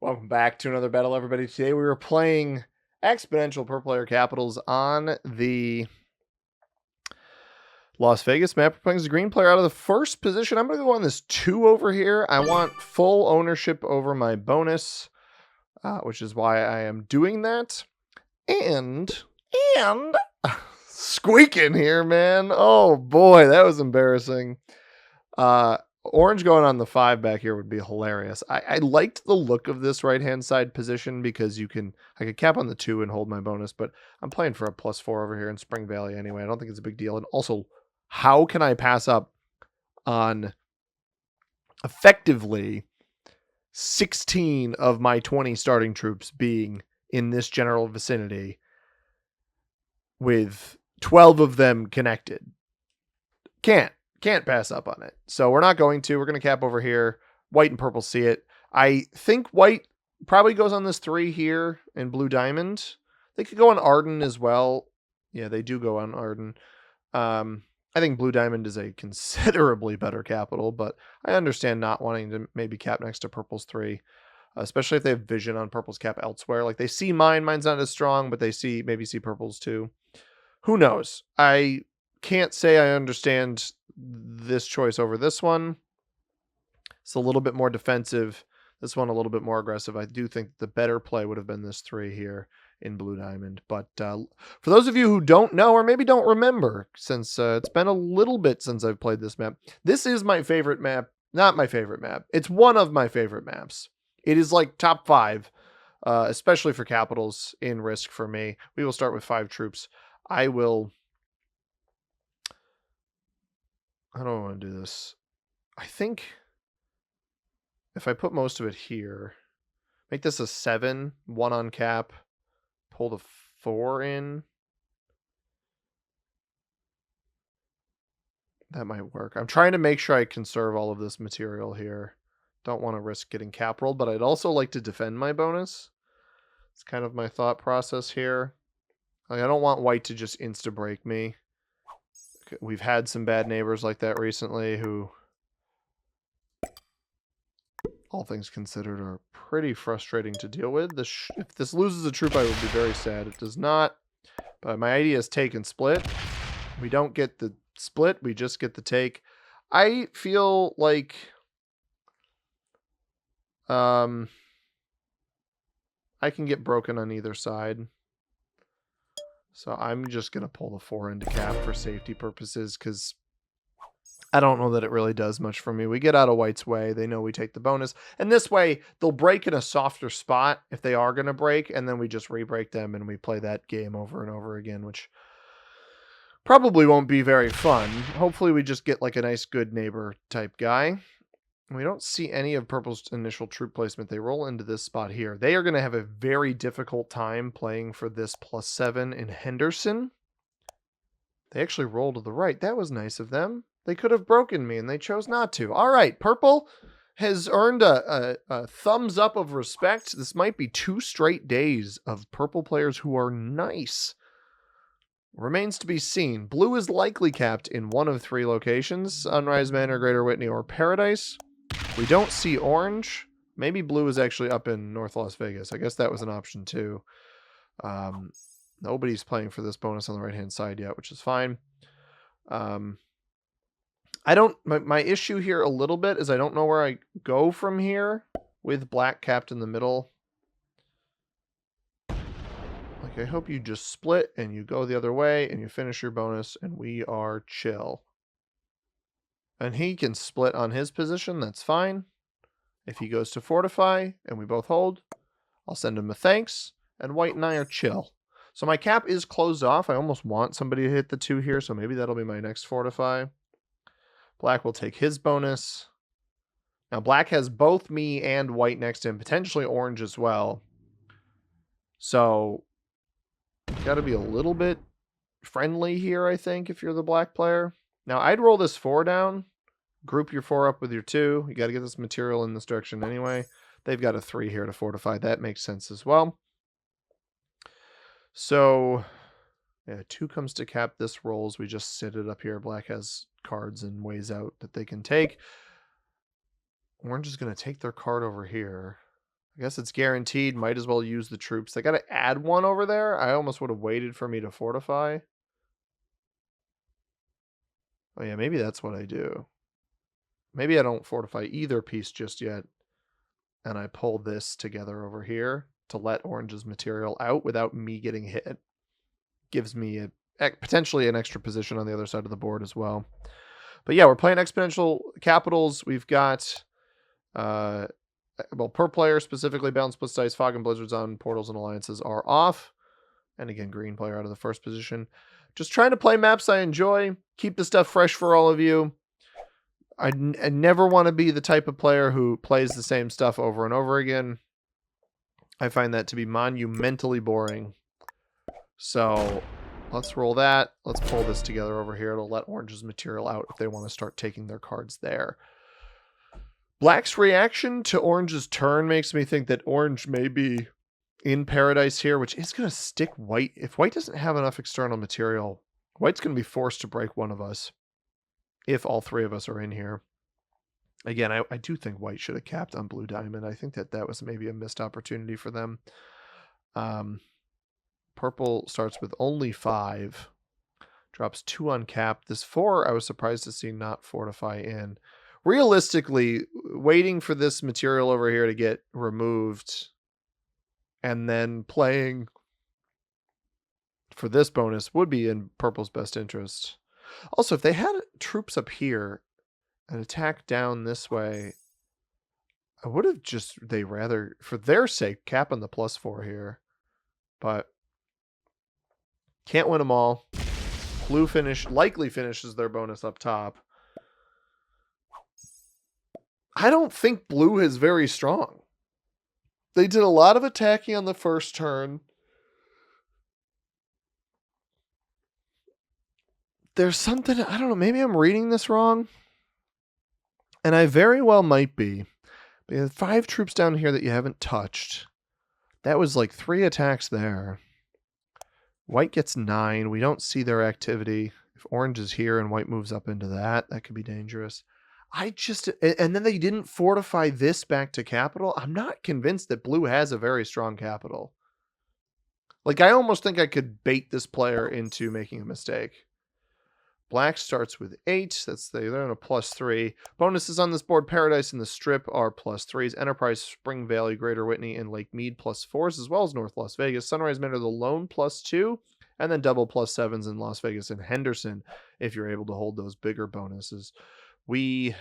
Welcome back to another battle, everybody. Today we were playing Exponential Per Player Capitals on the Las Vegas map. We're playing as a green player out of the first position. I'm going to go on this 2 over here. I want full ownership over my bonus, which is why I am doing that. And squeaking here, man. Oh boy, that was embarrassing. Orange going on the 5 back here would be hilarious. I liked the look of this right-hand side position because I could cap on the 2 and hold my bonus, but I'm playing for a +4 over here in Spring Valley anyway. I don't think it's a big deal. And also, how can I pass up on effectively 16 of my 20 starting troops being in this general vicinity with 12 of them connected? Can't pass up on it. So we're not going to. We're going to cap over here. White and purple see it. I think white probably goes on this 3 here in blue diamond. They could go on Arden as well. Yeah, they do go on Arden. I think blue diamond is a considerably better capital, but I understand not wanting to maybe cap next to purple's 3, especially if they have vision on purple's cap elsewhere. Like they see mine's not as strong, but they maybe see purple's too. Who knows? I can't say I understand this choice over this one. It's a little bit more defensive. This one a little bit more aggressive. I do think the better play would have been this 3 here in blue diamond. But for those of you who don't know or maybe don't remember, since it's been a little bit since I've played this map, this is my favorite map. Not my favorite map. It's one of my favorite maps. It is like top 5, especially for capitals in Risk for me. We will start with 5 troops. How do I want to do this? I think if I put most of it here, make this a 7, 1 on cap, pull the 4 in. That might work. I'm trying to make sure I conserve all of this material here. Don't want to risk getting cap rolled, but I'd also like to defend my bonus. It's kind of my thought process here. Like, I don't want white to just insta-break me. We've had some bad neighbors like that recently who, all things considered, are pretty frustrating to deal with. If this loses a troop, I would be very sad. It does not. But my idea is take and split. We don't get the split. We just get the take. I feel like I can get broken on either side. So I'm just going to pull the 4 into cap for safety purposes because I don't know that it really does much for me. We get out of white's way. They know we take the bonus. And this way, they'll break in a softer spot if they are going to break, and then we just re-break them and we play that game over and over again, which probably won't be very fun. Hopefully we just get like a nice good neighbor type guy. We don't see any of purple's initial troop placement. They roll into this spot here. They are going to have a very difficult time playing for this +7 in Henderson. They actually roll to the right. That was nice of them. They could have broken me, and they chose not to. All right, purple has earned a thumbs up of respect. This might be 2 straight days of purple players who are nice. Remains to be seen. Blue is likely capped in one of 3 locations: Sunrise Manor, Greater Whitney, or Paradise. We don't see orange. Maybe blue is actually up in North Las Vegas. I guess that was an option too. Nobody's playing for this bonus on the right-hand side yet, which is fine. My issue here a little bit is I don't know where I go from here with black capped in the middle. Like, I hope you just split and you go the other way and you finish your bonus and we are chill. And he can split on his position, that's fine. If he goes to fortify and we both hold, I'll send him a thanks, and white and I are chill. So my cap is closed off. I almost want somebody to hit the 2 here, so maybe that'll be my next fortify. Black will take his bonus. Now black has both me and white next to him, potentially orange as well. So you got to be a little bit friendly here, I think, if you're the black player. Now I'd roll this 4 down. Group your 4 up with your 2. You got to get this material in this direction anyway. They've got a 3 here to fortify. That makes sense as well. So, yeah, 2 comes to cap. This rolls. We just sit it up here. Black has cards and ways out that they can take. Orange is going to take their card over here. I guess it's guaranteed. Might as well use the troops. They got to add one over there. I almost would have waited for me to fortify. Oh yeah, maybe that's what I do. Maybe I don't fortify either piece just yet. And I pull this together over here to let Orange's material out without me getting hit. Gives me potentially an extra position on the other side of the board as well. But yeah, we're playing exponential capitals. We've got, well, per player specifically, Balanced Splits Dice, Fog and Blizzards on, Portals and Alliances are off. And again, green player out of the first position. Just trying to play maps I enjoy. Keep the stuff fresh for all of you. I never want to be the type of player who plays the same stuff over and over again. I find that to be monumentally boring. So let's roll that. Let's pull this together over here. It'll let Orange's material out if they want to start taking their cards there. Black's reaction to Orange's turn makes me think that Orange may be in paradise here, which is going to stick White. If White doesn't have enough external material, White's going to be forced to break one of us if all three of us are in here. Again, I do think White should have capped on Blue Diamond. I think that was maybe a missed opportunity for them. Purple starts with only 5. Drops 2 on cap. This 4, I was surprised to see not fortify in. Realistically, waiting for this material over here to get removed and then playing for this bonus would be in Purple's best interest. Also, if they had troops up here and attack down this way, I would have just, for their sake, cap on the +4 here. But can't win them all. Blue likely finishes their bonus up top. I don't think blue is very strong. They did a lot of attacking on the first turn. There's something, I don't know, maybe I'm reading this wrong. And I very well might be. But you have 5 troops down here that you haven't touched. That was like 3 attacks there. White gets 9. We don't see their activity. If Orange is here and White moves up into that could be dangerous. And then they didn't fortify this back to capital. I'm not convinced that blue has a very strong capital. Like, I almost think I could bait this player into making a mistake. Black starts with 8. They're in a +3. Bonuses on this board: Paradise and the Strip are +3s. Enterprise, Spring Valley, Greater Whitney, and Lake Mead +4s, as well as North Las Vegas. Sunrise Manor, the Lone +2, and then double +7s in Las Vegas and Henderson if you're able to hold those bigger bonuses. We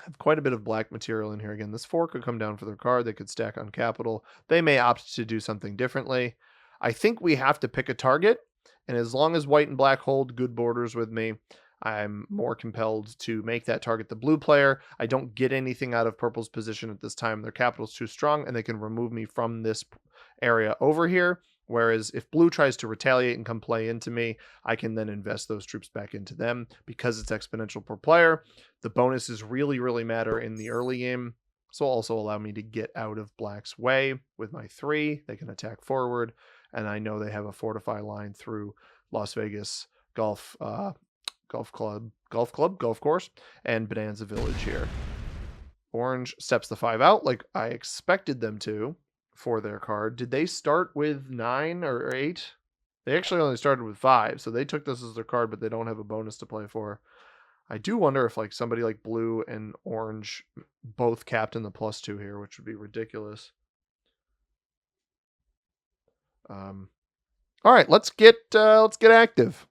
have quite a bit of black material in here. Again, this 4 could come down for their card. They could stack on capital. They may opt to do something differently. I think we have to pick a target. And as long as white and black hold good borders with me, I'm more compelled to make that target the blue player. I don't get anything out of purple's position at this time. Their capital's too strong, and they can remove me from this area over here. Whereas if blue tries to retaliate and come play into me, I can then invest those troops back into them because it's exponential per player. The bonuses really, really matter in the early game. So also allow me to get out of black's way with my 3. They can attack forward. And I know they have a fortify line through Las Vegas Golf Course, and Bonanza Village here. Orange steps the 5 out like I expected them to for their card. Did they start with 9 or 8? They actually only started with 5, so they took this as their card, but they don't have a bonus to play for. I do wonder if like somebody like blue and orange both capped in the +2 here, which would be ridiculous. All right, let's get active.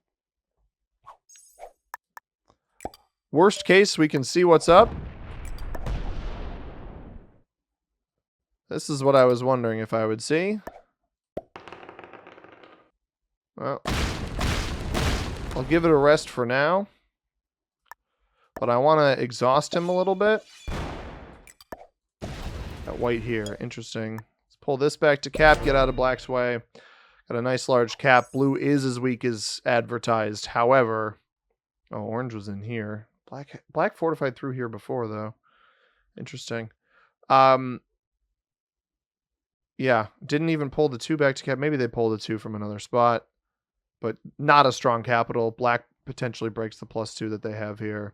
Worst case, we can see what's up. This is what I was wondering if I would see. Well, I'll give it a rest for now. But I want to exhaust him a little bit. That white here, interesting. Let's pull this back to cap, get out of black's way. Got a nice large cap. Blue is as weak as advertised. However, orange was in here. Black fortified through here before, though. Interesting. Yeah, didn't even pull the 2 back to cap. Maybe they pulled the 2 from another spot. But not a strong capital. Black potentially breaks the +2 that they have here.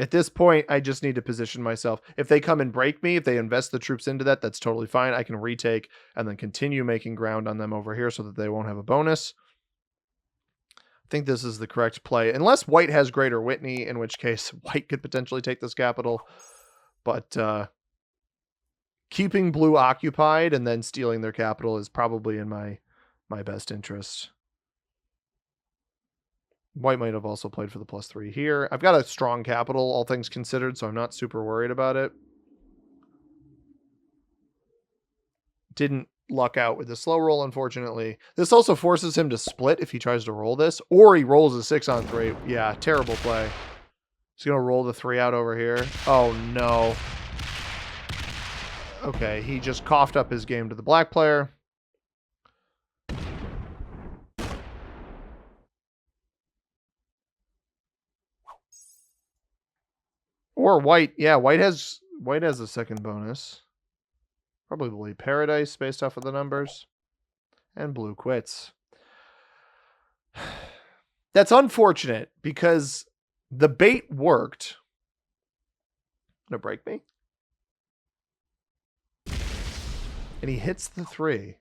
At this point, I just need to position myself. If they come and break me, if they invest the troops into that, that's totally fine. I can retake and then continue making ground on them over here so that they won't have a bonus. I think this is the correct play. Unless white has Greater Whitney, in which case white could potentially take this capital. But keeping blue occupied and then stealing their capital is probably in my best interest. White might have also played for the +3 here. I've got a strong capital, all things considered, so I'm not super worried about it. Didn't luck out with the slow roll, unfortunately. This also forces him to split if he tries to roll this, or he rolls a 6 on 3. Yeah, terrible play. He's going to roll the 3 out over here. Oh, no. Okay, he just coughed up his game to the black player. Or white. Yeah, white has a second bonus. Probably Paradise based off of the numbers. And blue quits. That's unfortunate because the bait worked. Gonna break me. And he hits the 3.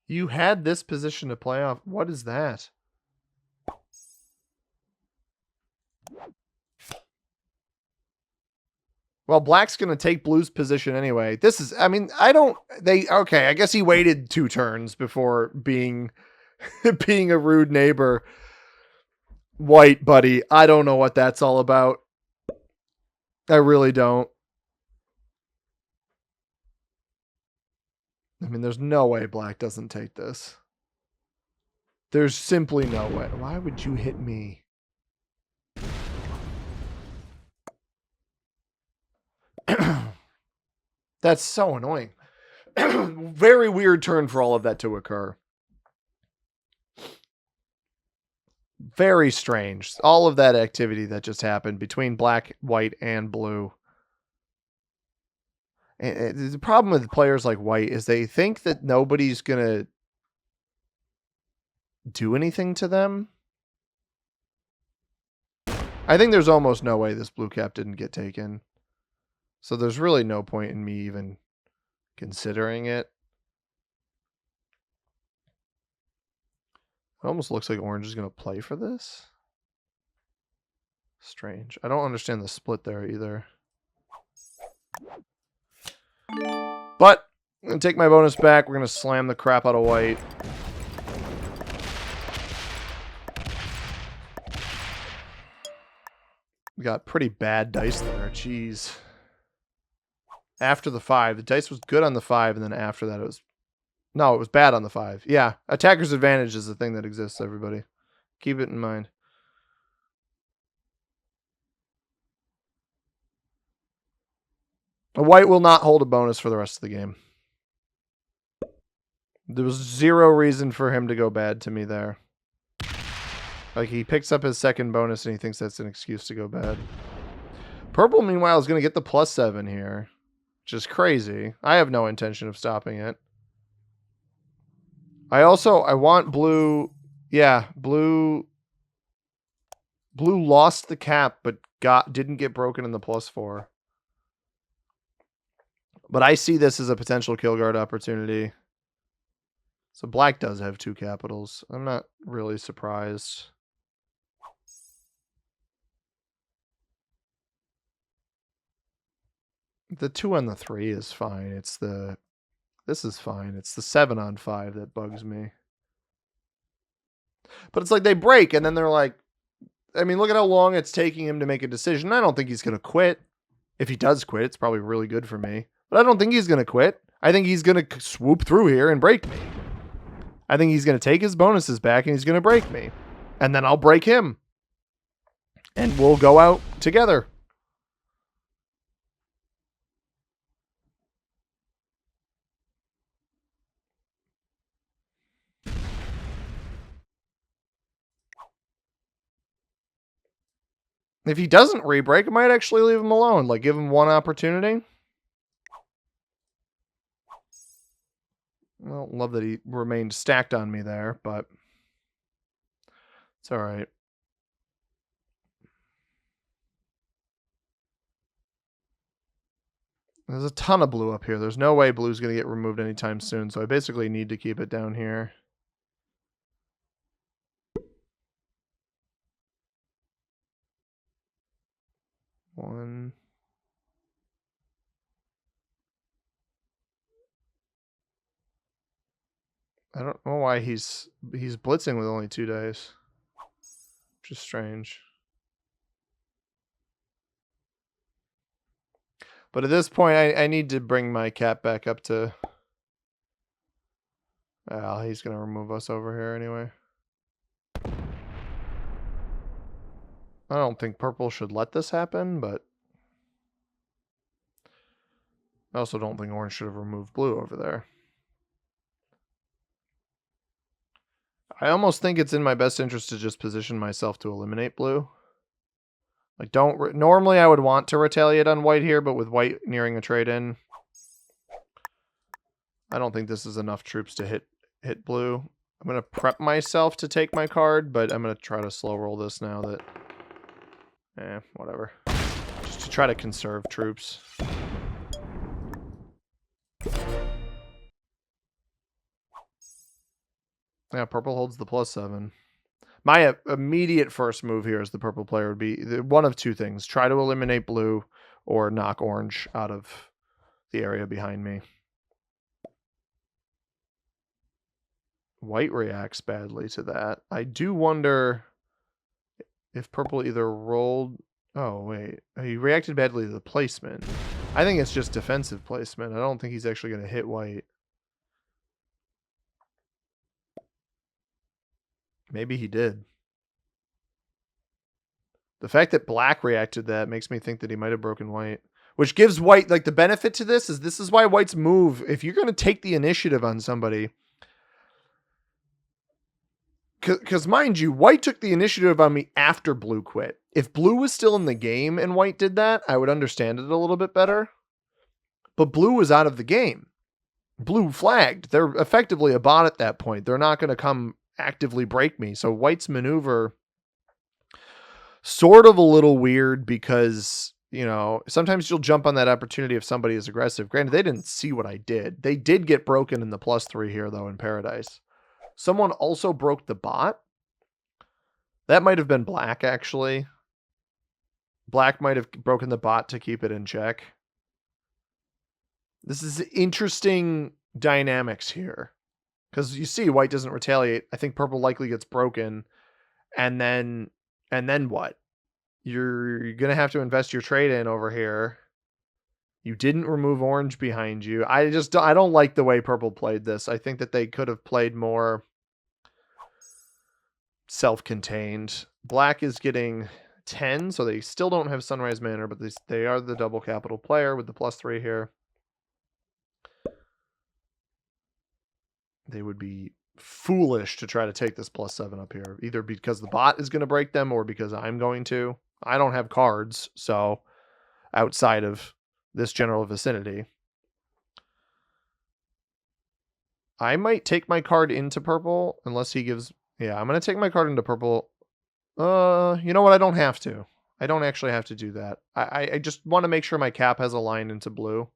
You had this position to play off. What is that? Well, black's going to take blue's position anyway. This is, I mean, okay, I guess he waited 2 turns before being being a rude neighbor. White, buddy, I don't know what that's all about. I really don't. I mean, there's no way black doesn't take this. There's simply no way. Why would you hit me? That's so annoying. Very weird turn for all of that to occur. Very strange. All of that activity that just happened between black, white, and blue. And the problem with players like white is they think that nobody's going to do anything to them. I think there's almost no way this blue cap didn't get taken. So there's really no point in me even considering it. It almost looks like orange is going to play for this. Strange. I don't understand the split there either. But I'm going to take my bonus back. We're going to slam the crap out of white. We got pretty bad dice there. Jeez. After the 5. The dice was good on the 5, and then after that it was... No, it was bad on the 5. Yeah, attacker's advantage is the thing that exists, everybody. Keep it in mind. A white will not hold a bonus for the rest of the game. There was 0 reason for him to go bad to me there. Like, he picks up his second bonus and he thinks that's an excuse to go bad. Purple, meanwhile, is going to get the +7 here. Which is crazy. I have no intention of stopping it. I want blue. Yeah, blue lost the cap, but didn't get broken in the +4. But I see this as a potential kill guard opportunity. So black does have 2 capitals. I'm not really surprised. The 2 on the 3 is fine. This is fine. It's the 7 on 5 that bugs me. But it's like they break and then they're like, I mean, look at how long it's taking him to make a decision. I don't think he's going to quit. If he does quit, it's probably really good for me. But I don't think he's going to quit. I think he's going to swoop through here and break me. I think he's going to take his bonuses back and he's going to break me. And then I'll break him. And we'll go out together. If he doesn't re-break, I might actually leave him alone. Like, give him one opportunity. I don't love that he remained stacked on me there, but it's all right. There's a ton of blue up here. There's no way blue's going to get removed anytime soon, so I basically need to keep it down here. One. I don't know why he's blitzing with only 2 days. Which is strange. But at this point, I need to bring my cap back up to... Well, he's going to remove us over here anyway. I don't think purple should let this happen, but... I also don't think orange should have removed blue over there. I almost think it's in my best interest to just position myself to eliminate blue. Like, normally I would want to retaliate on white here, but with white nearing a trade-in, I don't think this is enough troops to hit blue. I'm going to prep myself to take my card, but I'm going to try to slow roll this now that... whatever. Just to try to conserve troops. Yeah, purple holds the +7. My immediate first move here as the purple player would be one of two things. Try to eliminate blue or knock orange out of the area behind me. White reacts badly to that. I do wonder if purple either rolled... Oh, wait. He reacted badly to the placement. I think it's just defensive placement. I don't think he's actually going to hit white. Maybe he did. The fact that black reacted to that makes me think that he might have broken white. Which gives white, like, the benefit to this is why white's move, if you're going to take the initiative on somebody... Because, mind you, white took the initiative on me after blue quit. If blue was still in the game and white did that, I would understand it a little bit better. But blue was out of the game. Blue flagged. They're effectively a bot at that point. They're not going to come actively break me. So white's maneuver, sort of a little weird because, you know, sometimes you'll jump on that opportunity if somebody is aggressive. Granted, they didn't see what I did. They did get broken in the +3 here, though, in Paradise. Someone also broke the bot. That might have been black, actually. Black might have broken the bot to keep it in check. This is interesting dynamics here. Because you see, white doesn't retaliate. I think purple likely gets broken. And then what? You're going to have to invest your trade in over here. You didn't remove orange behind you. I don't like the way purple played this. I think that they could have played more self-contained. Black is getting 10, so they still don't have Sunrise Manor, but they are the double capital player with the +3 here. They would be foolish to try to take this +7 up here, either because the bot is going to break them or because I'm going to. I don't have cards, so outside of this general vicinity. I might take my card into purple unless he gives... Yeah, I'm going to take my card into purple. You know what? I don't have to. I don't actually have to do that. I just want to make sure my cap has a line into blue.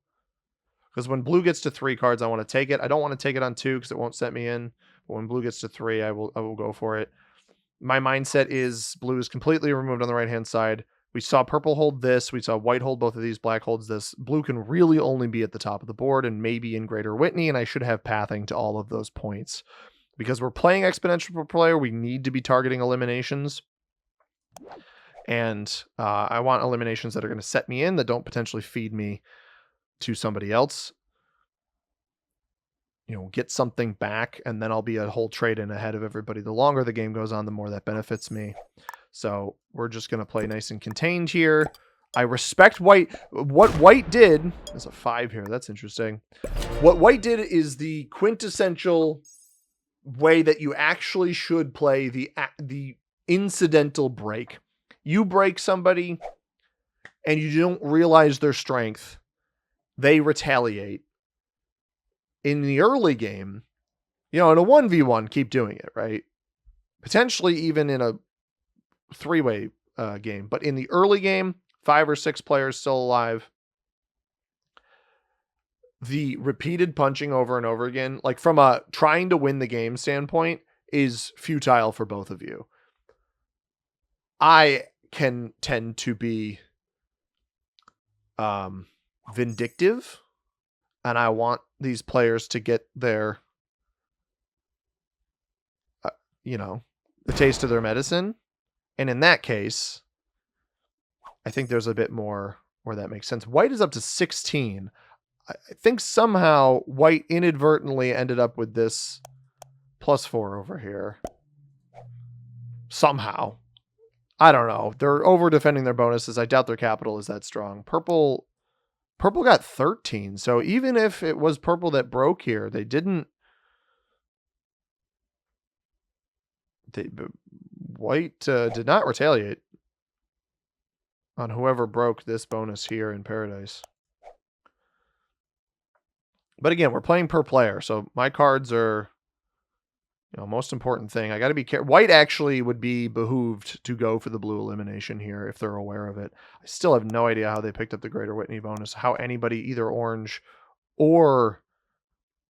Because when blue gets to 3 cards, I want to take it. I don't want to take it on 2 because it won't set me in. But when blue gets to 3, I will go for it. My mindset is blue is completely removed on the right-hand side. We saw purple hold this. We saw white hold both of these. Black holds this. Blue can really only be at the top of the board and maybe in Greater Whitney, and I should have pathing to all of those points. Because we're playing exponential per player, we need to be targeting eliminations. And I want eliminations that are going to set me in, that don't potentially feed me to somebody else. You know, get something back, and then I'll be a whole trade-in ahead of everybody. The longer the game goes on, the more that benefits me. So we're just going to play nice and contained here. I respect white. What white did... There's a 5 here. That's interesting. What white did is the quintessential way that you actually should play the incidental break. You break somebody, and you don't realize their strength. They retaliate. in the early game, in a 1v1, keep doing it, right? Potentially even in a 3-way game. But in the early game, 5 or 6 players still alive, the repeated punching over and over again, like from a trying to win the game standpoint, is futile for both of you. I can tend to be vindictive, and I want these players to get their, the taste of their medicine. And in that case, I think there's a bit more where that makes sense. White is up to 16. I think somehow White inadvertently ended up with this +4 over here. Somehow. I don't know. They're over defending their bonuses. I doubt their capital is that strong. Purple got 13. So even if it was purple that broke here, they didn't. White did not retaliate on whoever broke this bonus here in Paradise. But again, we're playing per player, so my cards are, most important thing. I got to be careful. White actually would be behooved to go for the blue elimination here if they're aware of it. I still have no idea how they picked up the Greater Whitney bonus, how anybody, either orange or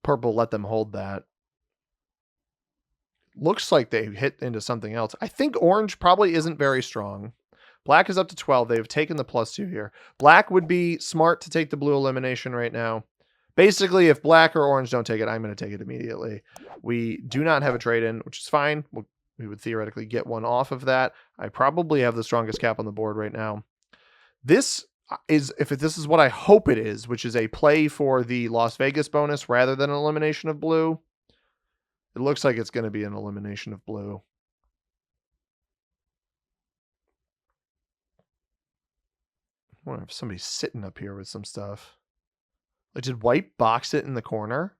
purple, let them hold that. Looks like they hit into something else. I think orange probably isn't very strong. Black is up to 12. They've taken the +2 here. Black would be smart to take the blue elimination right now. Basically, if black or orange don't take it, I'm going to take it immediately. We do not have a trade-in, which is fine. We would theoretically get one off of that. I probably have the strongest cap on the board right now. This is, if this is what I hope it is, which is a play for the Las Vegas bonus rather than an elimination of blue, it looks like it's going to be an elimination of blue. I wonder if somebody's sitting up here with some stuff. Like, did White box it in the corner?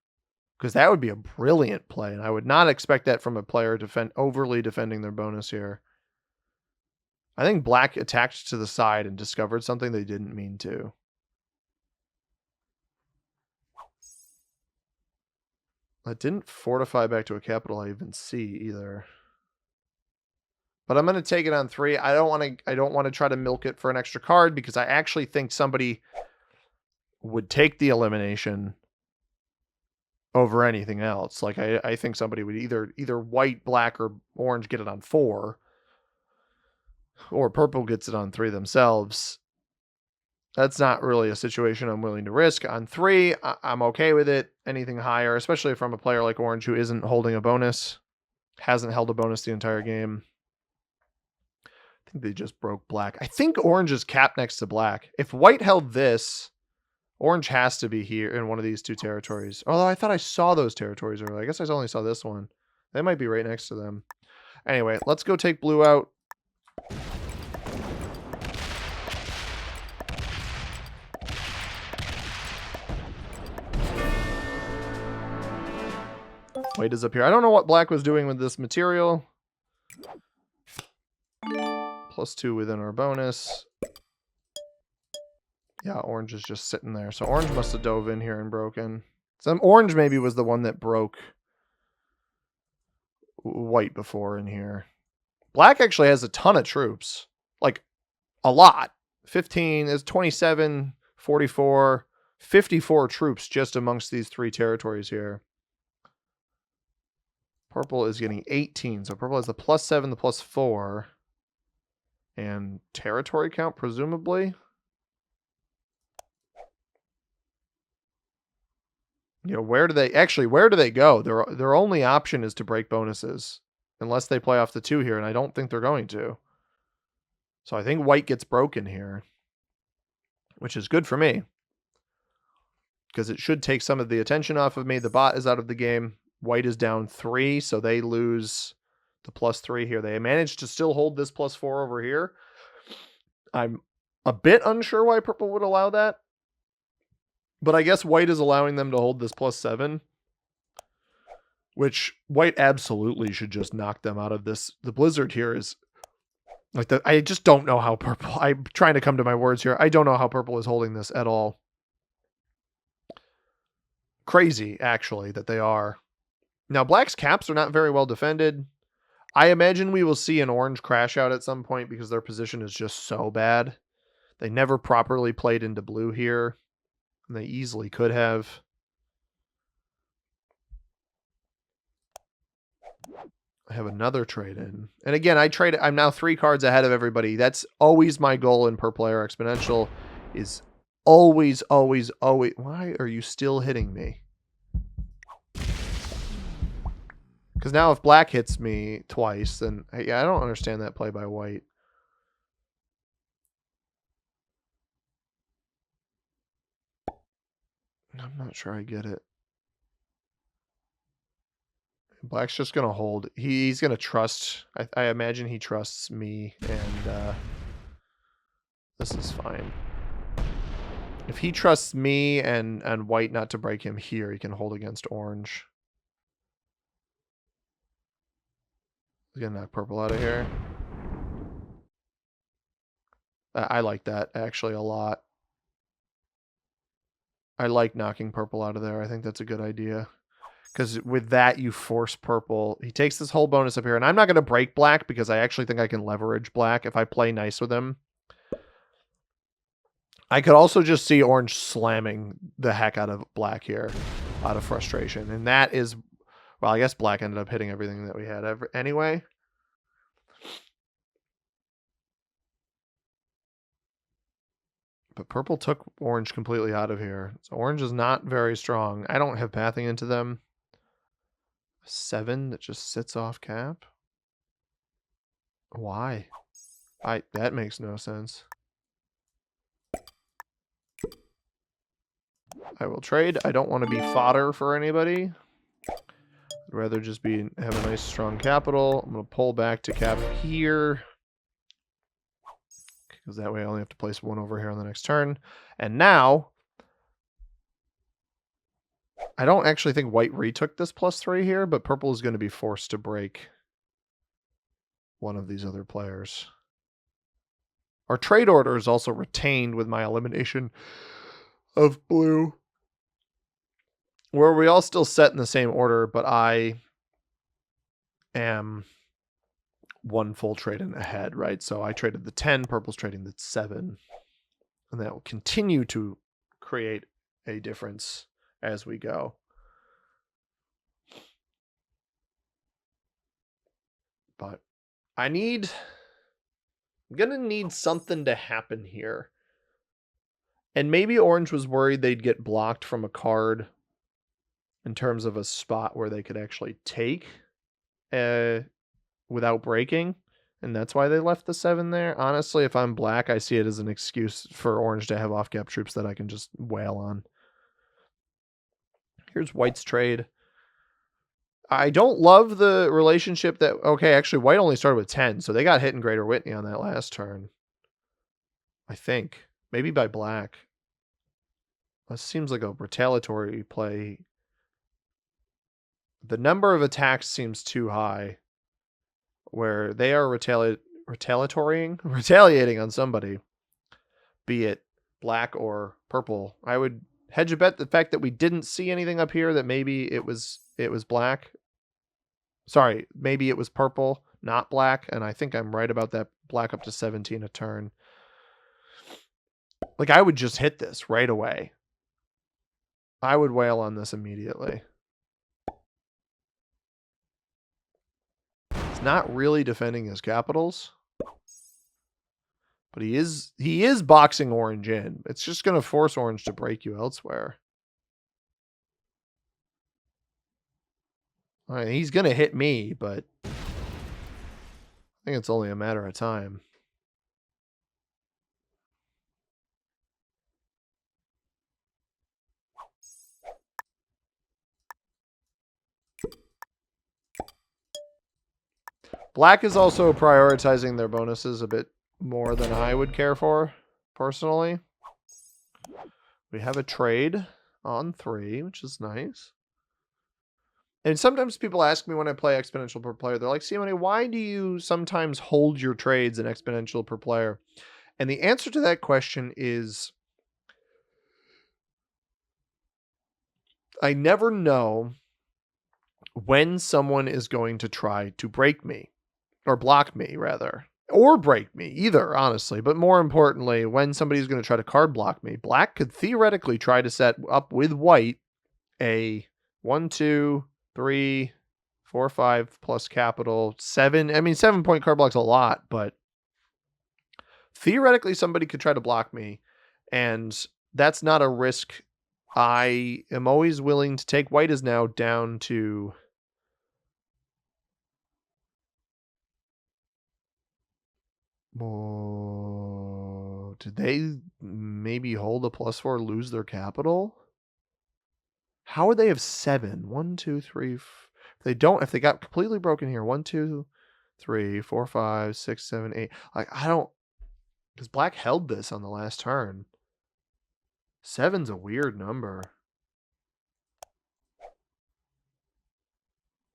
Because that would be a brilliant play, and I would not expect that from a player overly defending their bonus here. I think Black attacked to the side and discovered something they didn't mean to. That didn't fortify back to a capital I even see either. But I'm going to take it on 3. I don't want to try to milk it for an extra card because I actually think somebody would take the elimination over anything else. Like I think somebody would either white, black, or orange get it on 4, or purple gets it on 3 themselves. That's not really a situation I'm willing to risk. On 3, I'm okay with it. Anything higher, especially from a player like orange who isn't holding a bonus, hasn't held a bonus the entire game. I think they just broke black. I think orange is capped next to black. If white held this, orange has to be here in one of these 2 territories. Although I thought I saw those territories earlier. I guess I only saw this one. They might be right next to them. Anyway, let's go take blue out. White is up here. I don't know what black was doing with this material. +2 within our bonus. Yeah, orange is just sitting there. So orange must have dove in here and broken. Some orange maybe was the one that broke white before in here. Black actually has a ton of troops. Like, a lot. 15 is 27, 44, 54 troops just amongst these 3 territories here. Purple is getting 18. So purple has the +7, the +4. And territory count, presumably. Where do they go? Their only option is to break bonuses. Unless they play off the 2 here, and I don't think they're going to. So I think white gets broken here. Which is good for me. Because it should take some of the attention off of me. The bot is out of the game. White is down 3, so they lose the +3 here. They managed to still hold this +4 over here. I'm a bit unsure why purple would allow that. But I guess white is allowing them to hold this +7. Which white absolutely should just knock them out of this. The blizzard here is like I just don't know how purple. I'm trying to come to my words here. I don't know how purple is holding this at all. crazy, actually, that they are. Now, black's caps are not very well defended. I imagine we will see an orange crash out at some point because their position is just so bad. They never properly played into blue here, and they easily could have. I have another trade in. And again, I'm now 3 cards ahead of everybody. That's always my goal in per player exponential, is always. Why are you still hitting me? Because now if black hits me twice, then I don't understand that play by white. I'm not sure I get it. Black's just going to hold. He's going to trust. I imagine he trusts me, and this is fine. If he trusts me and white not to break him here, he can hold against orange. He's going to knock purple out of here. I like that, actually, a lot. I like knocking purple out of there. I think that's a good idea. Because with that, you force purple. He takes this whole bonus up here. And I'm not going to break black because I actually think I can leverage black if I play nice with him. I could also just see orange slamming the heck out of black here out of frustration. And that is... Well, I guess black ended up hitting everything that we had anyway. But purple took orange completely out of here. So orange is not very strong. I don't have pathing into them. 7 that just sits off cap. Why? That makes no sense. I will trade. I don't want to be fodder for anybody. I'd rather just have a nice strong capital. I'm going to pull back to cap here. Because that way I only have to place 1 over here on the next turn. And now, I don't actually think white retook this +3 here, but purple is going to be forced to break one of these other players. Our trade order is also retained with my elimination of blue, where we all still set in the same order, but I am 1 full trade in ahead, right? So I traded the 10, purple's trading the 7, and that will continue to create a difference as we go. But I'm gonna need something to happen here. And maybe orange was worried they'd get blocked from a card in terms of a spot where they could actually take without breaking. And that's why they left the 7 there. Honestly, if I'm black, I see it as an excuse for orange to have off-gap troops that I can just wail on. Here's white's trade. I don't love the relationship that... Okay, actually, white only started with 10, so they got hit in Greater Whitney on that last turn. I think. Maybe by black. This seems like a retaliatory play. The number of attacks seems too high, where they are retaliating on somebody, be it black or purple. I would hedge a bet the fact that we didn't see anything up here, that maybe it was black. Sorry, maybe it was purple, not black, and I think I'm right about that. Black up to 17 a turn. Like, I would just hit this right away. I would wail on this immediately. He's not really defending his capitals, but he is boxing orange in. It's just going to force orange to break you elsewhere. All right, he's going to hit me, but I think it's only a matter of time. Black is also prioritizing their bonuses a bit more than I would care for, personally. We have a trade on 3, which is nice. And sometimes people ask me when I play exponential per player, they're like, CMA, why do you sometimes hold your trades in exponential per player? And the answer to that question is, I never know when someone is going to try to break me or block me rather, or break me, either, honestly. But more importantly, when somebody's going to try to card block me, black could theoretically try to set up with white a 1, 2, 3, 4, 5 plus capital 7. I mean, 7-point card block's a lot, but theoretically somebody could try to block me, and that's not a risk I am always willing to take. White is now down to did they maybe hold a +4, lose their capital? How would they have 7? 1, 2, 3. If they don't, if they got completely broken here, 1, 2, 3, 4, 5, 6, 7, 8. Like, I don't, because black held this on the last turn. 7's a weird number.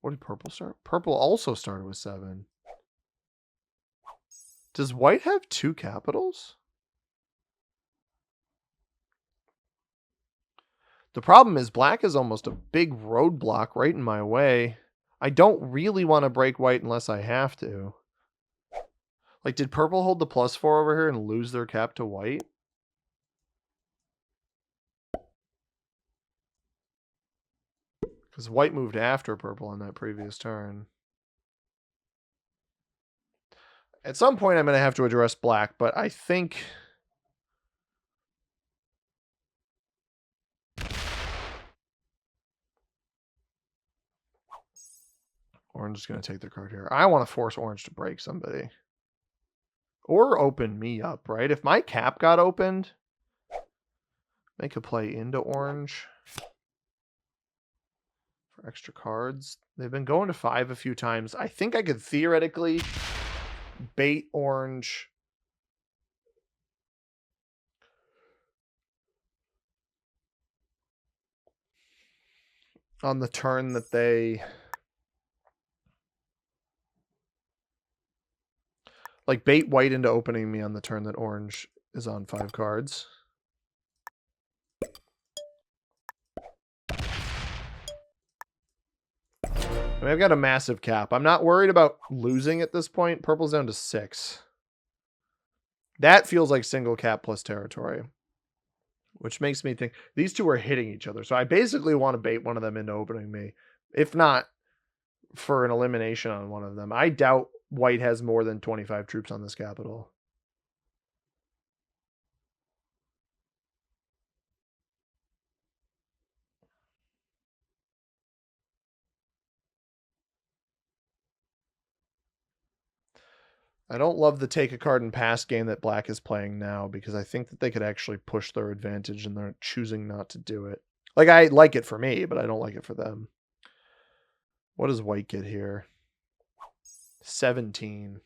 What did purple start? Purple also started with 7. Does white have 2 capitals? The problem is black is almost a big roadblock right in my way. I don't really want to break white unless I have to. Like, did purple hold the +4 over here and lose their cap to white? Because white moved after purple on that previous turn. At some point, I'm going to have to address black, but I think... Orange is going to take the card here. I want to force orange to break somebody. Or open me up, right? If my cap got opened, make a play into orange for extra cards. They've been going to 5 a few times. I think I could theoretically bait orange. On the turn that they... Like, bait white into opening me on the turn that orange is on 5 cards. I mean, I've got a massive cap. I'm not worried about losing at this point. Purple's down to 6. That feels like single cap plus territory, which makes me think these two are hitting each other. So I basically want to bait one of them into opening me, if not for an elimination on one of them. I doubt white has more than 25 troops on this capital. I don't love the take a card and pass game that black is playing now, because I think that they could actually push their advantage and they're choosing not to do it. Like, I like it for me, but I don't like it for them. What does white get here? 17.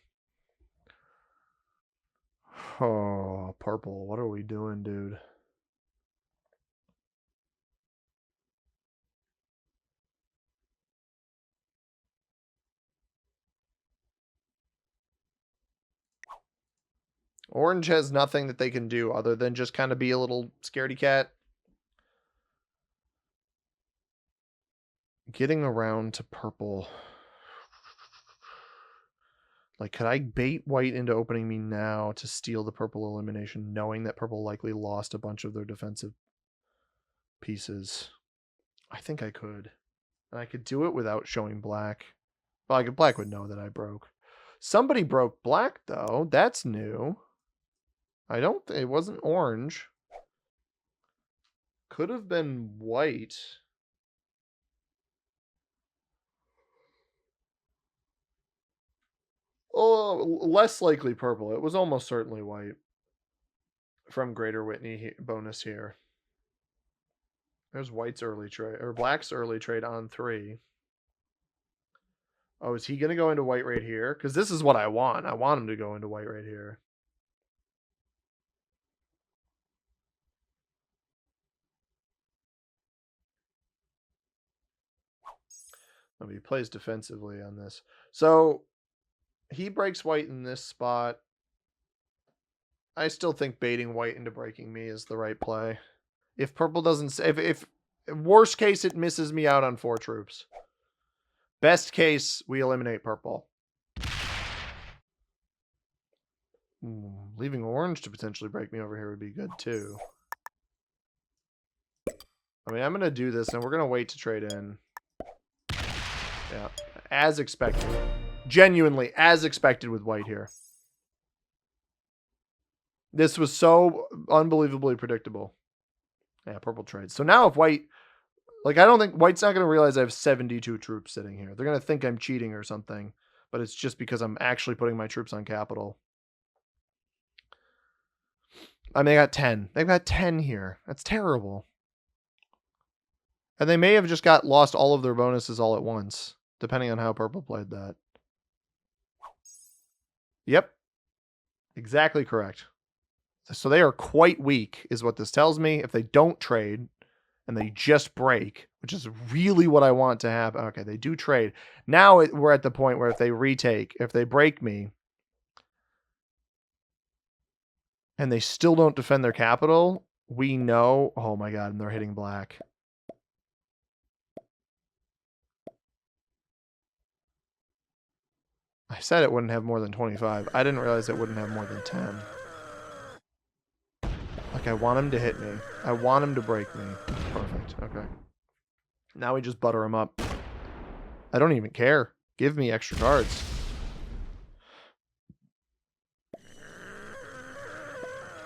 Oh, purple. What are we doing, dude? Orange has nothing that they can do other than just kind of be a little scaredy cat. Getting around to purple. Like, could I bait white into opening me now to steal the purple elimination, knowing that purple likely lost a bunch of their defensive pieces? I think I could. And I could do it without showing black. Well, black would know that I broke. Somebody broke black, though. That's new. It wasn't orange. Could have been white. Oh, less likely purple. It was almost certainly white. From Greater Whitney bonus here. There's white's early trade, or black's early trade on 3. Oh, is he going to go into white right here? Because this is what I want. I want him to go into white right here. Oh, he plays defensively on this. So he breaks white in this spot. I still think baiting white into breaking me is the right play. If purple doesn't... If Worst case, it misses me out on 4 troops. Best case, we eliminate purple. Leaving orange to potentially break me over here would be good too. I mean, I'm going to do this, and we're going to wait to trade in. Yeah, as expected. Genuinely, as expected with white here. This was so unbelievably predictable. Yeah, purple trades. So now if white... Like, I don't think... White's not going to realize I have 72 troops sitting here. They're going to think I'm cheating or something. But it's just because I'm actually putting my troops on capital. I mean, they got 10. They've got 10 here. That's terrible. And they may have just lost all of their bonuses all at once, depending on how purple played that. Yep. Exactly correct. So they are quite weak, is what this tells me. If they don't trade, and they just break, which is really what I want to happen. Okay, they do trade. Now we're at the point where if they retake, if they break me, and they still don't defend their capital, we know... Oh my god, and they're hitting black. I said it wouldn't have more than 25. I didn't realize it wouldn't have more than 10. Like, I want him to hit me. I want him to break me. Perfect. Okay. Now we just butter him up. I don't even care. Give me extra cards.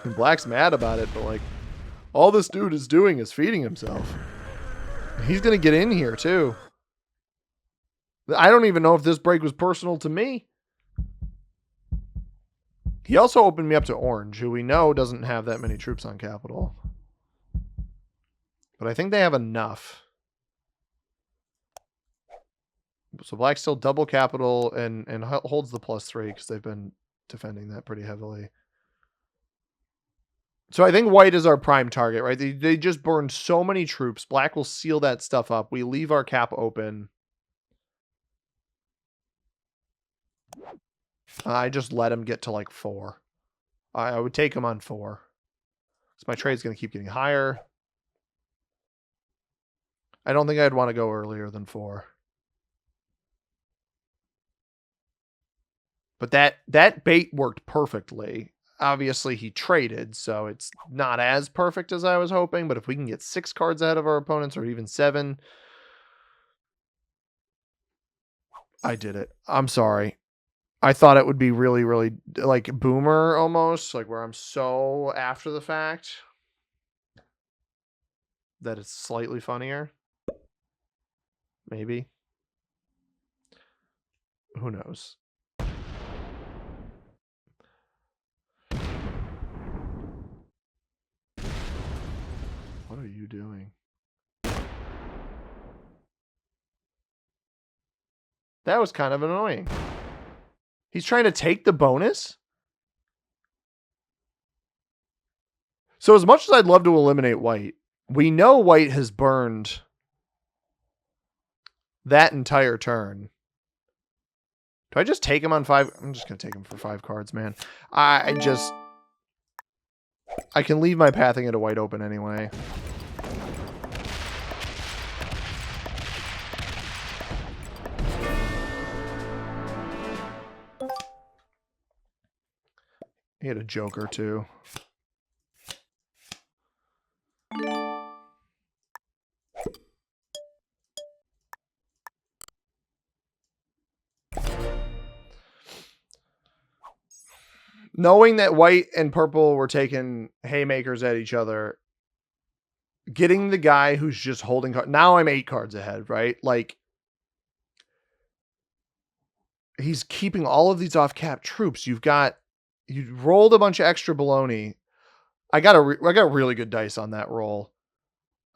And black's mad about it, but like, all this dude is doing is feeding himself. He's going to get in here too. I don't even know if this break was personal to me. He also opened me up to orange, who we know doesn't have that many troops on capital. But I think they have enough. So black still double capital and holds the +3 because they've been defending that pretty heavily. So I think white is our prime target, right? They just burned so many troops. Black will seal that stuff up. We leave our cap open. I just let him get to like 4. I would take him on 4. So my trade's going to keep getting higher. I don't think I'd want to go earlier than 4. But that bait worked perfectly. Obviously, he traded, so it's not as perfect as I was hoping. But if we can get 6 cards ahead of our opponents, or even 7... I did it. I'm sorry. I thought it would be really, really like boomer almost, like where I'm so after the fact that it's slightly funnier. Maybe. Who knows? What are you doing? That was kind of annoying. He's trying to take the bonus? So as much as I'd love to eliminate white, we know white has burned that entire turn. Do I just take him on 5? I'm just going to take him for 5 cards, man. I can leave my pathing into white open anyway. He had a joker too. Knowing that white and purple were taking haymakers at each other, getting the guy who's just holding cards. Now I'm 8 cards ahead, right? Like, he's keeping all of these off-cap troops. You rolled a bunch of extra baloney. I got really good dice on that roll.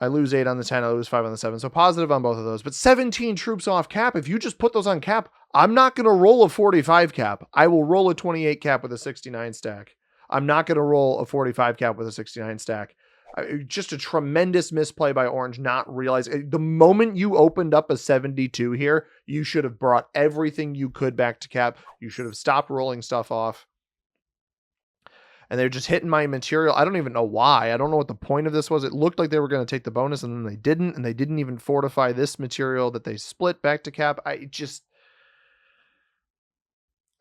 I lose 8 on the 10. I lose 5 on the 7. So positive on both of those. But 17 troops off cap. If you just put those on cap, I'm not going to roll a 45 cap. I will roll a 28 cap with a 69 stack. I'm not going to roll a 45 cap with a 69 stack. Just a tremendous misplay by Orange, not realizing. The moment you opened up a 72 here, you should have brought everything you could back to cap. You should have stopped rolling stuff off. and they're just hitting my material. I don't even know why. I don't know what the point of this was. It looked like they were going to take the bonus, and then they didn't, and they didn't even fortify this material that they split back to cap. I just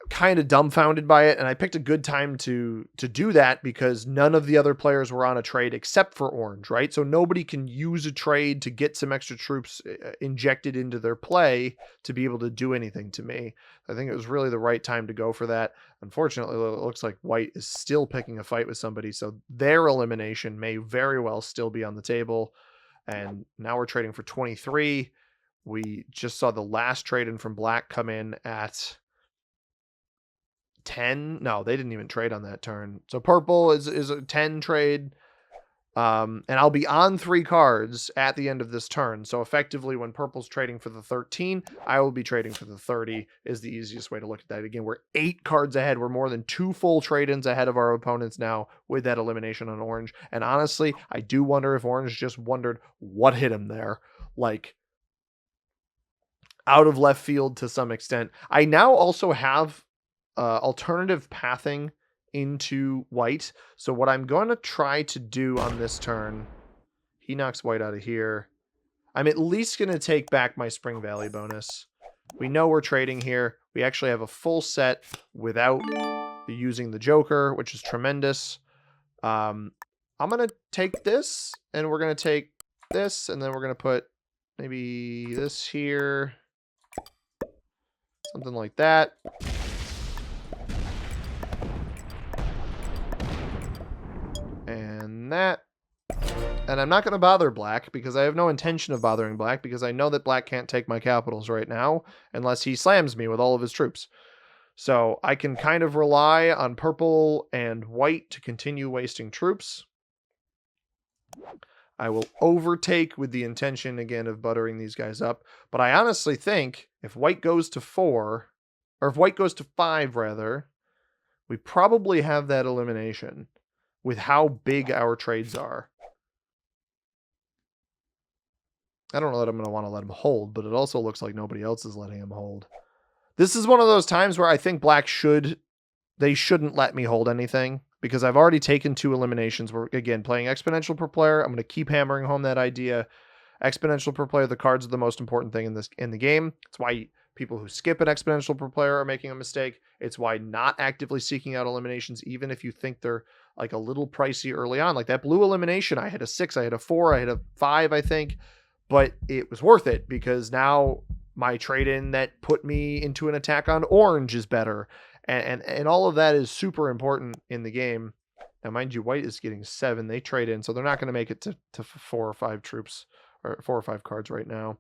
kind of dumbfounded by it, and I picked a good time to do that because none of the other players were on a trade except for orange, right? So nobody can use a trade to get some extra troops injected into their play to be able to do anything to me. I think it was really the right time to go for that. Unfortunately, it looks like white is still picking a fight with somebody, so their elimination may very well still be on the table. And now we're trading for 23. We just saw the last trade in from black come in at 10. No, they didn't even trade on that turn. So purple is a 10 trade. And I'll be on 3 cards at the end of this turn. So effectively, when purple's trading for the 13, I will be trading for the 30 is the easiest way to look at that. Again, we're 8 cards ahead. We're more than 2 full trade-ins ahead of our opponents now with that elimination on orange. And honestly, I do wonder if orange just wondered what hit him there. Like, out of left field to some extent. I now also have alternative pathing into white. So what I'm going to try to do on this turn, he knocks white out of here. I'm at least going to take back my Spring Valley bonus. We know we're trading here. We actually have a full set without using the Joker, which is tremendous. I'm going to take this, and we're going to take this, and then we're going to put maybe this here. Something like that. And that. And I'm not going to bother black because I have no intention of bothering black because I know that black can't take my capitals right now unless he slams me with all of his troops. So I can kind of rely on purple and white to continue wasting troops. I will overtake with the intention, again, of buttering these guys up. But I honestly think if white goes to 4, or if white goes to 5, rather, we probably have that elimination with how big our trades are. I don't know that I'm going to want to let him hold, but it also looks like nobody else is letting him hold. This is one of those times where I think black they shouldn't let me hold anything because I've already taken 2 eliminations. We're, again, playing exponential per player. I'm going to keep hammering home that idea. Exponential per player, the cards are the most important thing in the game. It's why people who skip an exponential per player are making a mistake. It's why not actively seeking out eliminations, even if you think they're like a little pricey early on. Like that blue elimination, I had a 6, I had a 4, I had a 5, I think. But it was worth it because now my trade-in that put me into an attack on orange is better. And all of that is super important in the game. Now, mind you, white is getting 7. They trade in, so they're not going to make it to 4 or 5 troops or 4 or 5 cards right now.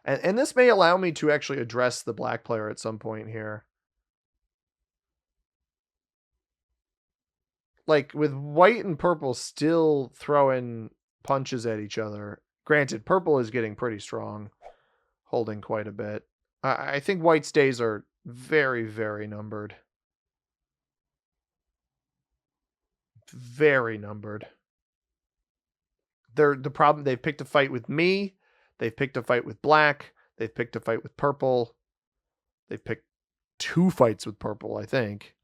And this may allow me to actually address the black player at some point here. Like with white and purple still throwing punches at each other. Granted, purple is getting pretty strong, holding quite a bit. I think white's days are very, very numbered. Very numbered. They've picked a fight with me. They've picked a fight with black. They've picked a fight with purple. They've picked 2 fights with purple, I think.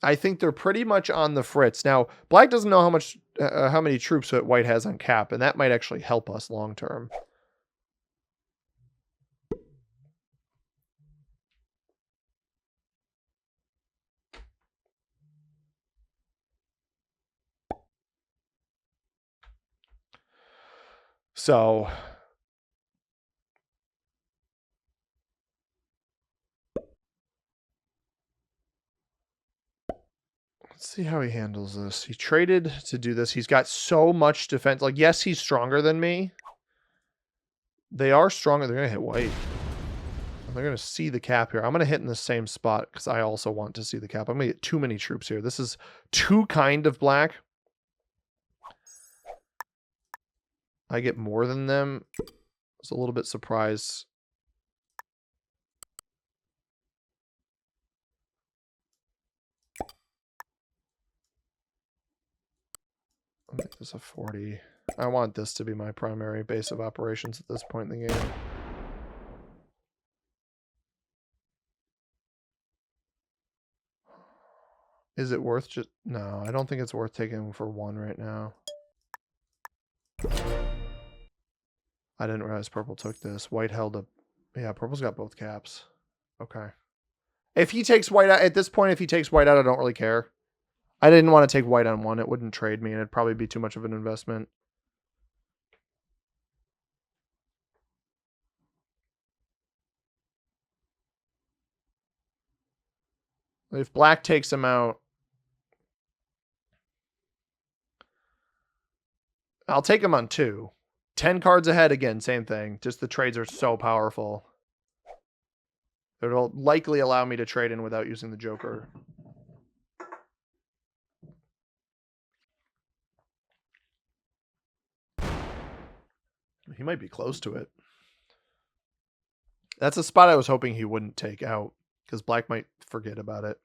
I think they're pretty much on the fritz. Now, black doesn't know how many troops that white has on cap, and that might actually help us long term. So let's see how he handles this. He traded to do this. He's got so much defense. Like, yes, he's stronger than me. They are stronger. They're going to hit white. They're going to see the cap here. I'm going to hit in the same spot because I also want to see the cap. I'm going to get too many troops here. This is too kind of black. I get more than them. I was a little bit surprised. I'll make this a 40. I want this to be my primary base of operations at this point in the game. Is it worth just... No, I don't think it's worth taking for 1 right now. I didn't realize purple took this. White held up. Yeah, purple's got both caps. Okay. If he takes white out, at this point, if he takes white out, I don't really care. I didn't want to take white on 1. It wouldn't trade me, and it'd probably be too much of an investment. If black takes him out, I'll take him on 2. 10 cards ahead again, same thing. Just the trades are so powerful. It'll likely allow me to trade in without using the Joker. He might be close to it. That's a spot I was hoping he wouldn't take out, because black might forget about it.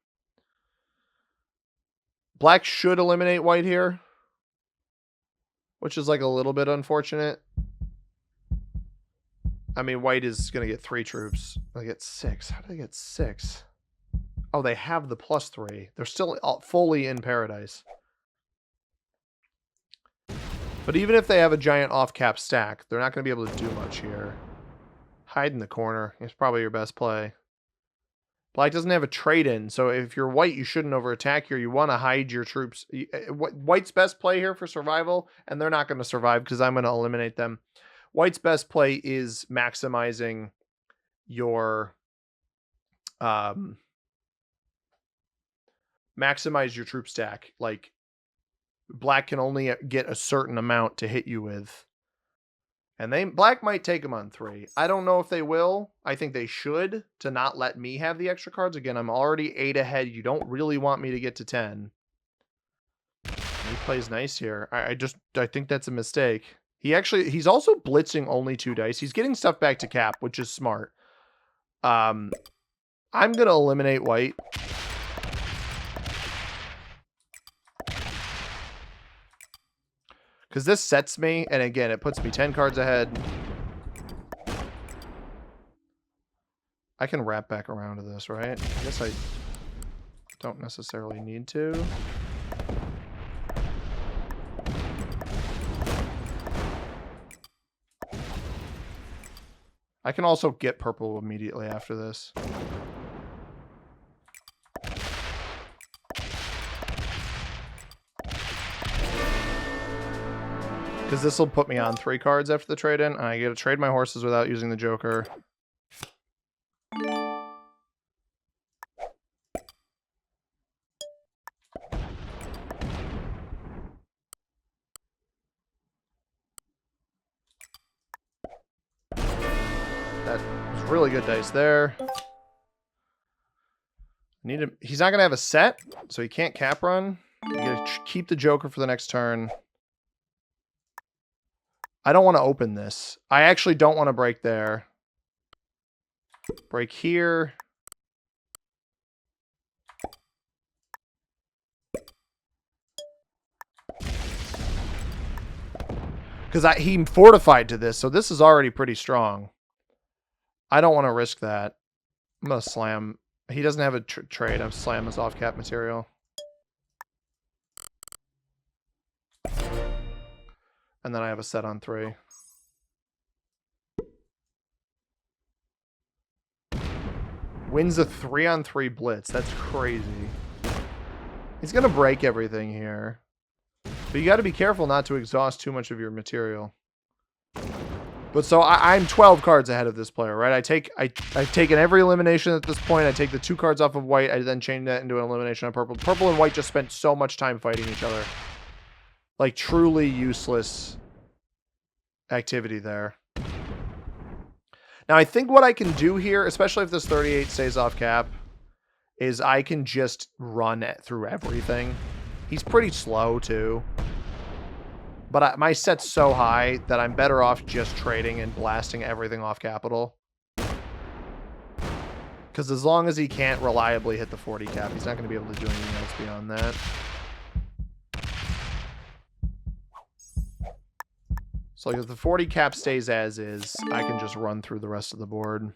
Black should eliminate white here, which is like a little bit unfortunate. I mean, white is going to get 3 troops. They get 6. How do they get 6? Oh, they have the +3. They're still fully in paradise. But even if they have a giant off-cap stack, they're not going to be able to do much here. Hide in the corner. It's probably your best play. Black doesn't have a trade-in, so if you're white, you shouldn't over-attack here. You want to hide your troops. White's best play here for survival, and they're not going to survive because I'm going to eliminate them. White's best play is maximizing your maximize your troop stack. Like, black can only get a certain amount to hit you with. And black might take them on 3. I don't know if they will. I think they should, to not let me have the extra cards. Again, I'm already 8 ahead. You don't really want me to get to 10. He plays nice here. I think that's a mistake. He's also blitzing only 2 dice. He's getting stuff back to cap, which is smart. I'm going to eliminate white. Because this sets me, and again, it puts me 10 cards ahead. I can wrap back around to this, right? I guess I don't necessarily need to. I can also get purple immediately after this. Because this will put me on 3 cards after the trade-in, and I get to trade my horses without using the Joker. That was really good dice there. He's not going to have a set, so he can't cap run. You got to keep the Joker for the next turn. I don't want to open this. I actually don't want to break there. Break here. Because he fortified to this, so this is already pretty strong. I don't want to risk that. I'm going to slam. He doesn't have a trade. I'm slam his off-cap material. And then I have a set on 3. Wins a 3-on-3 blitz. That's crazy. He's going to break everything here. But you got to be careful not to exhaust too much of your material. But so I'm 12 cards ahead of this player, right? I've taken every elimination at this point. I take the 2 cards off of white. I then change that into an elimination on purple. Purple and white just spent so much time fighting each other. Like, truly useless activity there. Now, I think what I can do here, especially if this 38 stays off cap, is I can just run through everything. He's pretty slow, too. But my set's so high that I'm better off just trading and blasting everything off capital. Because as long as he can't reliably hit the 40 cap, he's not going to be able to do anything else beyond that. So like if the 40 cap stays as is, I can just run through the rest of the board.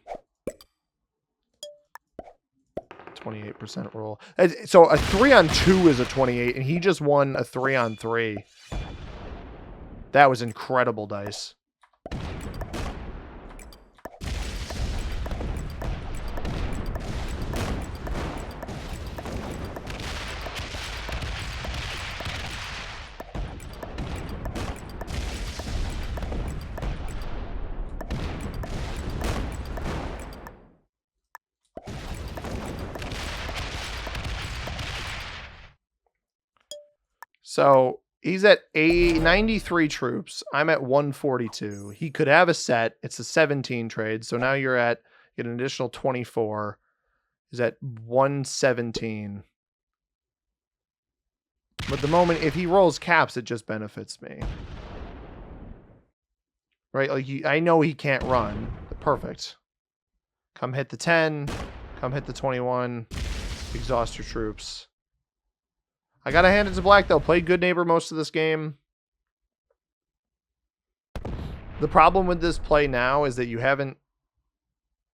28% roll. So a 3-on-2 is a 28, and he just won a 3-on-3. That was incredible dice. So he's at 93 troops. I'm at 142. He could have a set. It's a 17 trade. So now you're at, get an additional 24. He's at 117. But the moment, if he rolls caps, it just benefits me. Right? Like, I know he can't run. Perfect. Come hit the 10. Come hit the 21. Exhaust your troops. I gotta hand it to Black, though. Played good neighbor most of this game. The problem with this play now is that you haven't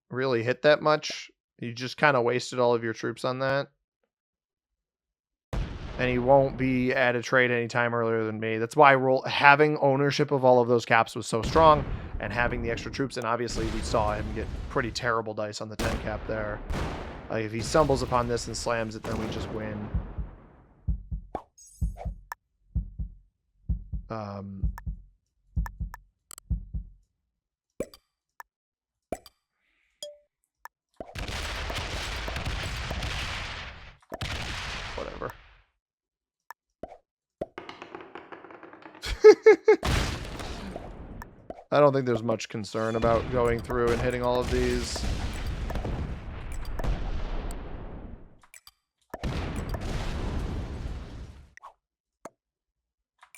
really hit that much. You just kind of wasted all of your troops on that. And he won't be at a trade anytime earlier than me. That's why having ownership of all of those caps was so strong, and having the extra troops. And obviously we saw him get pretty terrible dice on the 10 cap there. Like, if he stumbles upon this and slams it, then we just win. Whatever. I don't think there's much concern about going through and hitting all of these.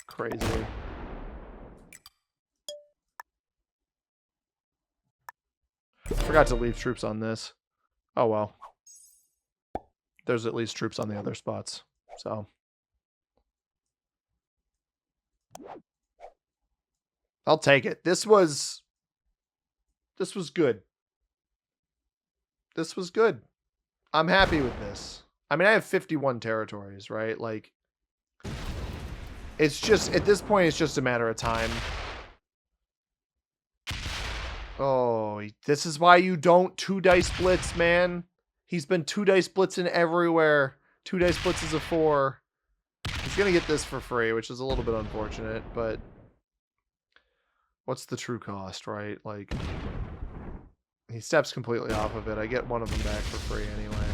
Crazy. Forgot to leave troops on this. Oh well. There's at least troops on the other spots. So. I'll take it. This was good. This was good. I'm happy with this. I mean, I have 51 territories, right? Like, it's just, at this point, it's just a matter of time. Oh, this is why you don't 2-dice blitz, man. He's been 2-dice blitzing everywhere. 2-dice blitz is a 4. He's going to get this for free, which is a little bit unfortunate, but what's the true cost, right? Like, he steps completely off of it. I get one of them back for free anyway.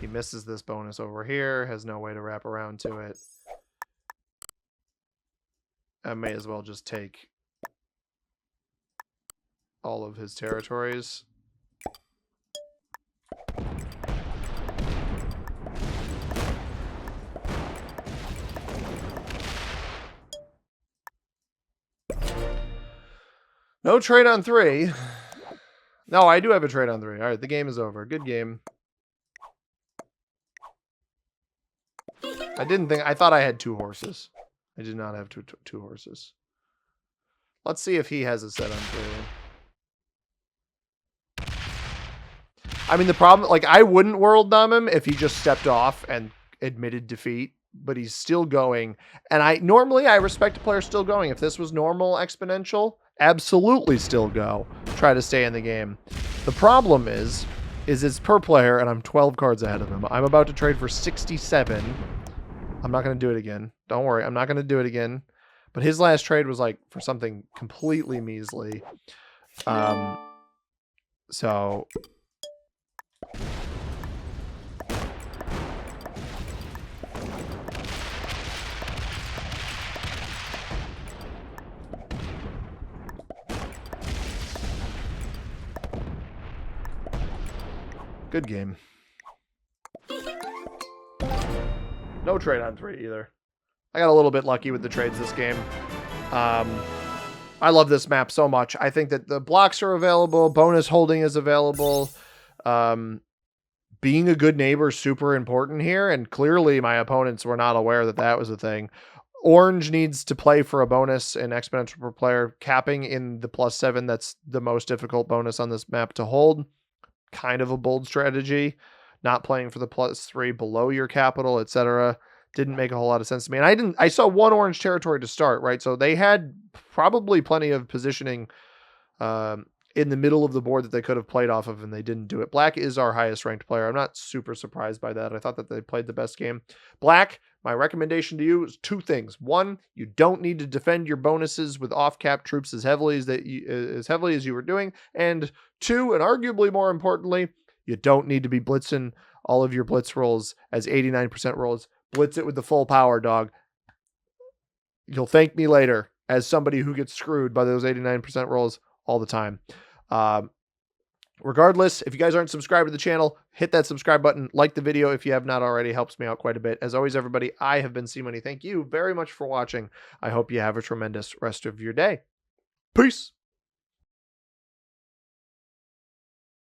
He misses this bonus over here, has no way to wrap around to it. I may as well just take all of his territories. No trade on 3. No, I do have a trade on 3. All right, the game is over. Good game. I thought I had 2 horses. I did not have two horses. Let's see if he has a set on 3. I mean, the problem, like, I wouldn't world dom him if he just stepped off and admitted defeat, but he's still going. And normally I respect a player still going. If this was normal exponential, absolutely still go. Try to stay in the game. The problem is it's per player, and I'm 12 cards ahead of him. I'm about to trade for 67. I'm not going to do it again. Don't worry. I'm not going to do it again. But his last trade was like for something completely measly. So good game. No trade on 3 either. I got a little bit lucky with the trades this game. I love this map so much. I think that the blocks are available. Bonus holding is available. Being a good neighbor is super important here. And clearly my opponents were not aware that that was a thing. Orange needs to play for a bonus in exponential per player. Capping in the +7. That's the most difficult bonus on this map to hold. Kind of a bold strategy. not playing for the +3 below your capital, etc. Didn't make a whole lot of sense to me. And I saw one orange territory to start, right? So they had probably plenty of positioning in the middle of the board that they could have played off of, and they didn't do it. Black is our highest ranked player. I'm not super surprised by that. I thought that they played the best game. Black, my recommendation to you is 2 things. 1, you don't need to defend your bonuses with off-cap troops as heavily as you were doing. And 2, and arguably more importantly, you don't need to be blitzing all of your blitz rolls as 89% rolls. Blitz it with the full power, dog. You'll thank me later as somebody who gets screwed by those 89% rolls all the time. Regardless, if you guys aren't subscribed to the channel, hit that subscribe button, like the video if you have not already. Helps me out quite a bit. As always, everybody, I have been C-Money. Thank you very much for watching. I hope you have a tremendous rest of your day. Peace.